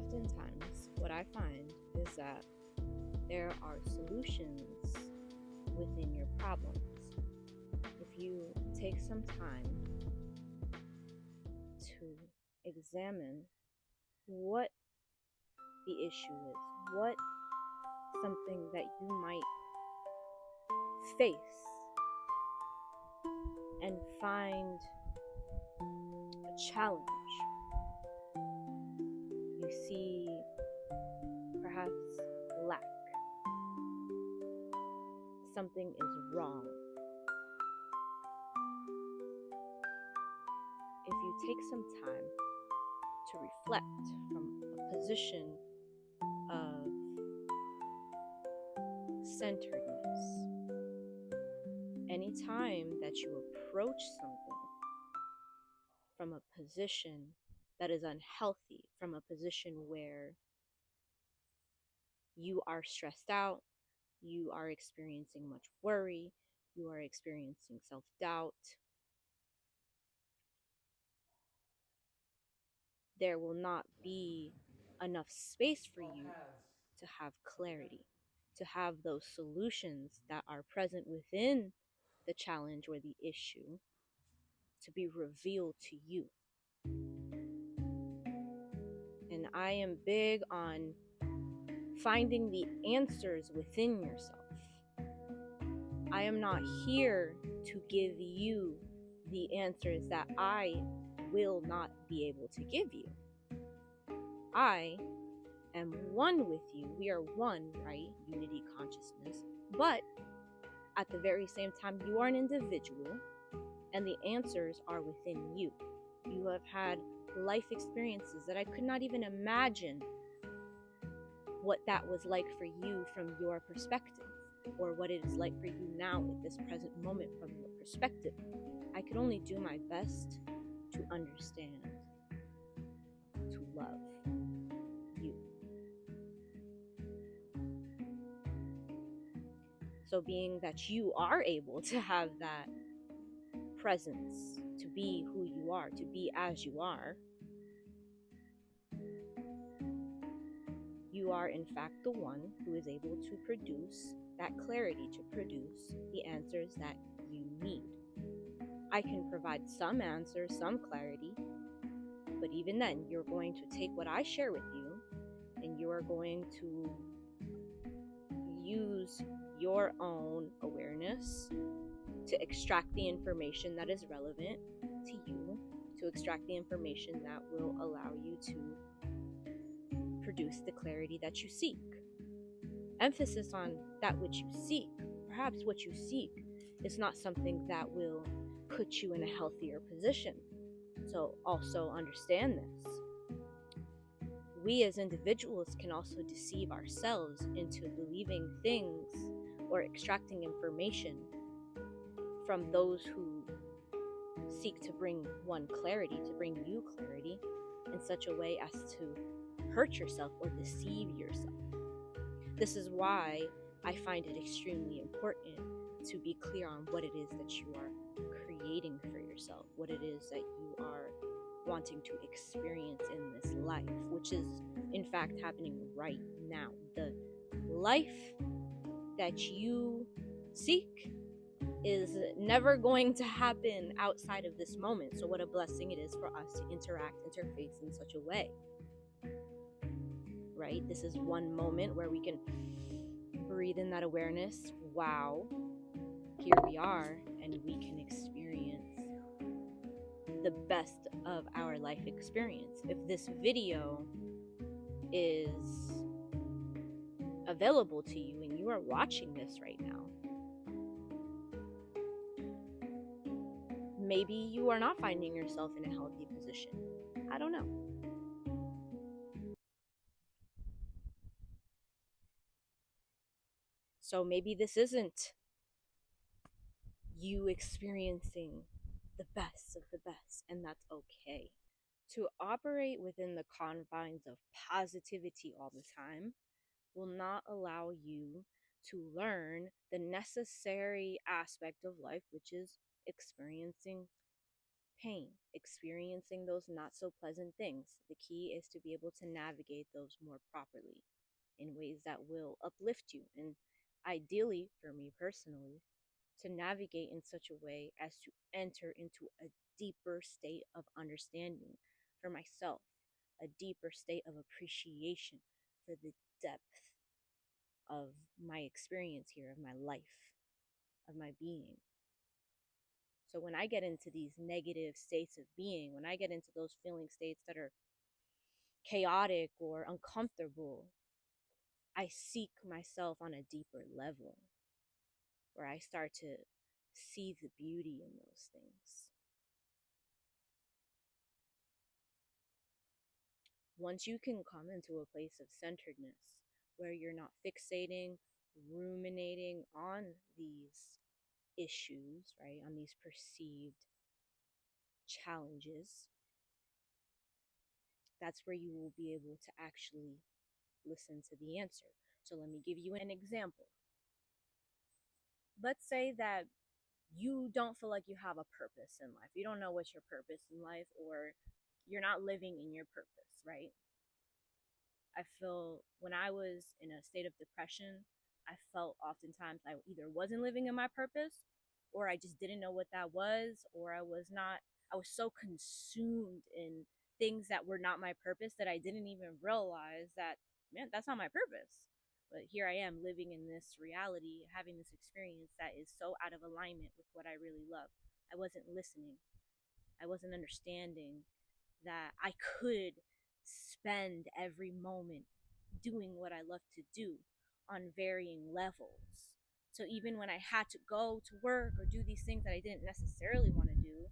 oftentimes what I find is that there are solutions within your problems. If you take some time to examine what the issue is, what something that you might face, and find a challenge. You see perhaps lack. Something is wrong. If you take some time to reflect from a position of centeredness, anytime that you approach something from a position that is unhealthy, from a position where you are stressed out, you are experiencing much worry, you are experiencing self-doubt, there will not be enough space for you to have clarity, to have those solutions that are present within the challenge or the issue to be revealed to you. And I am big on finding the answers within yourself. I am not here to give you the answers that I will not be able to give you. I am one with you. We are one, right? Unity consciousness. But at the very same time, you are an individual and the answers are within you. You have had life experiences that I could not even imagine what that was like for you from your perspective, or what it is like for you now at this present moment from your perspective. I could only do my best to understand, to love you. So being that you are able to have that presence, to be who you are, to be as you are, you are in fact the one who is able to produce that clarity, to produce the answers that you need. I can provide some answers, some clarity, but even then, you're going to take what I share with you and you are going to use your own awareness to extract the information that is relevant to you, to extract the information that will allow you to produce the clarity that you seek. Emphasis on that which you seek. Perhaps what you seek is not something that will put you in a healthier position. So also understand this. We as individuals can also deceive ourselves into believing things or extracting information from those who seek to bring one clarity, to bring you clarity, in such a way as to hurt yourself or deceive yourself. This is why I find it extremely important to be clear on what it is that you are creating for yourself, what it is that you are wanting to experience in this life, which is in fact happening right now. The life that you seek is never going to happen outside of this moment. So what a blessing it is for us to interface in such a way, right? This is one moment where we can breathe in that awareness. Wow, here we are, and we can experience the best of our life experience. If this video is available to you and you are watching this right now, maybe you are not finding yourself in a healthy position. I don't know. So maybe this isn't you experiencing the best of the best, and that's okay. To operate within the confines of positivity all the time will not allow you to learn the necessary aspect of life, which is experiencing pain, experiencing those not so pleasant things. The key is to be able to navigate those more properly in ways that will uplift you. And ideally, for me personally, to navigate in such a way as to enter into a deeper state of understanding for myself, a deeper state of appreciation for the depth of my experience here, of my life, of my being. So when I get into these negative states of being, when I get into those feeling states that are chaotic or uncomfortable, I seek myself on a deeper level where I start to see the beauty in those things. Once you can come into a place of centeredness where you're not fixating, ruminating on these issues, right, on these perceived challenges, that's where you will be able to actually listen to the answer. So let me give you an example. Let's say that you don't feel like you have a purpose in life. You don't know what's your purpose in life, or you're not living in your purpose, right? I feel when I was in a state of depression, I felt oftentimes I either wasn't living in my purpose, or I just didn't know what that was, or I was so consumed in things that were not my purpose that I didn't even realize that, man, that's not my purpose. But here I am living in this reality, having this experience that is so out of alignment with what I really love. I wasn't listening. I wasn't understanding that I could spend every moment doing what I love to do on varying levels. So even when I had to go to work or do these things that I didn't necessarily want to do,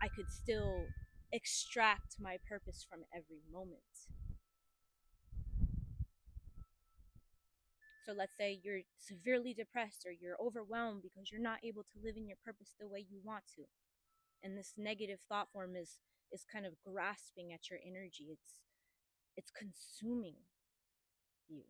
I could still extract my purpose from every moment. So let's say you're severely depressed or you're overwhelmed because you're not able to live in your purpose the way you want to. And this negative thought form is kind of grasping at your energy. It's consuming you.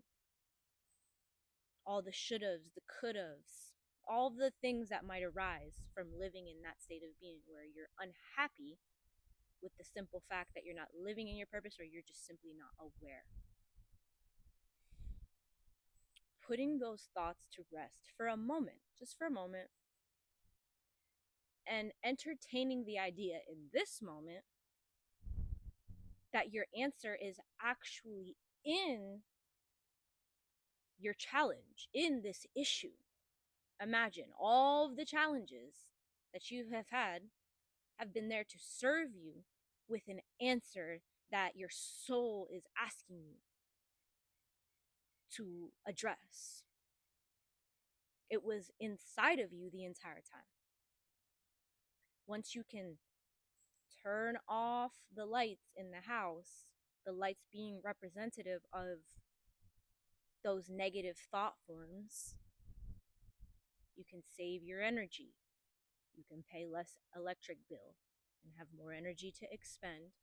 All the should-haves, the could-haves, all the things that might arise from living in that state of being where you're unhappy with the simple fact that you're not living in your purpose, or you're just simply not aware. Putting those thoughts to rest for a moment, just for a moment, and entertaining the idea in this moment that your answer is actually in your challenge, in this issue. Imagine all of the challenges that you have been there to serve you with an answer that your soul is asking you to address. It was inside of you the entire time. Once you can turn off the lights in the house, the lights being representative of those negative thought forms, you can save your energy. You can pay less electric bill and have more energy to expend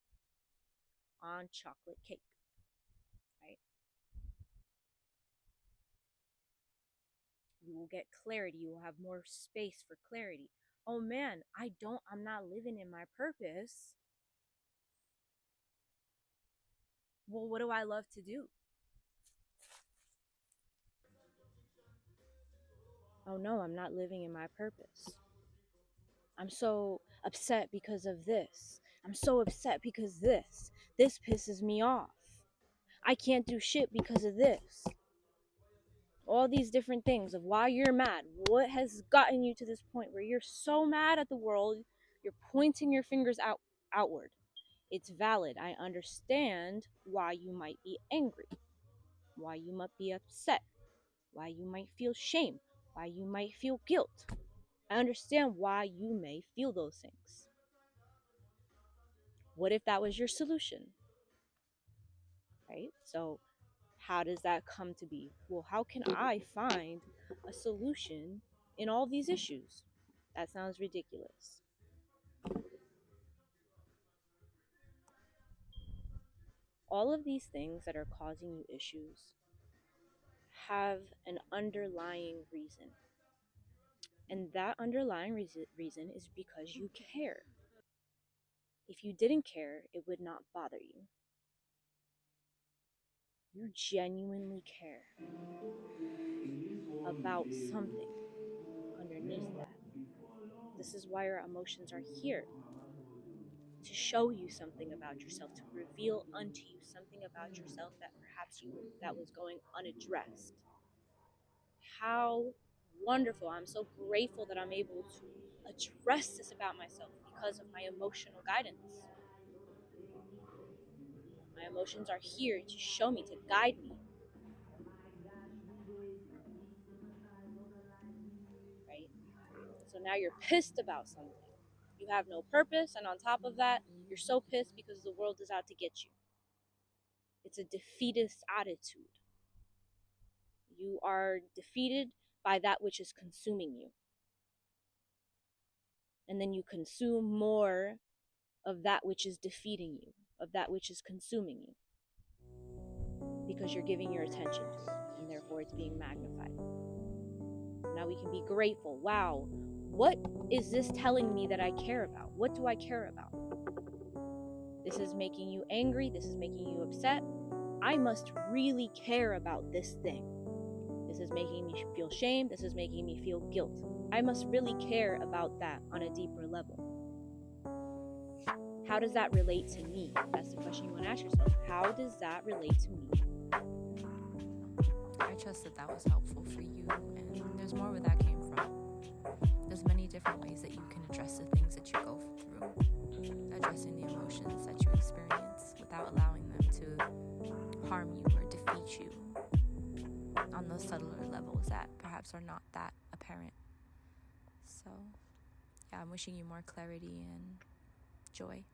on chocolate cake, right? You will get clarity. You will have more space for clarity. Oh man, I'm not living in my purpose. Well, what do I love to do? Oh no, I'm not living in my purpose. I'm so upset because of this. I'm so upset because this pisses me off. I can't do shit because of this. All these different things of why you're mad. What has gotten you to this point where you're so mad at the world, you're pointing your fingers outward. It's valid. I understand why you might be angry, why you might be upset, why you might feel shame, why you might feel guilt. I understand why you may feel those things. What if that was your solution? Right? So, how does that come to be? Well, how can I find a solution in all these issues? That sounds ridiculous. All of these things that are causing you issues have an underlying reason. And that underlying reason is because you care. If you didn't care, it would not bother you. You genuinely care about something underneath that. This is why your emotions are here, to show you something about yourself, to reveal unto you something about yourself that perhaps that was going unaddressed. How wonderful. I'm so grateful that I'm able to address this about myself because of my emotional guidance. My emotions are here to show me, to guide me. Right? So now you're pissed about something. You have no purpose, and on top of that, you're so pissed because the world is out to get you. It's a defeatist attitude. You are defeated by that which is consuming you. And then you consume more of that which is defeating you, of that which is consuming you. Because you're giving your attention to it, and therefore it's being magnified. Now we can be grateful. Wow, what is this telling me that I care about? What do I care about? This is making you angry. This is making you upset. I must really care about this thing. This is making me feel shame. This is making me feel guilt. I must really care about that on a deeper level. How does that relate to me? That's the question you want to ask yourself. How does that relate to me? I trust that was helpful for you, and there's more where that came from. There's many different ways that you can address the things that you go through, addressing the emotions that you experience without allowing them to harm you or defeat you on those subtler levels that perhaps are not that apparent. So, yeah, I'm wishing you more clarity and joy.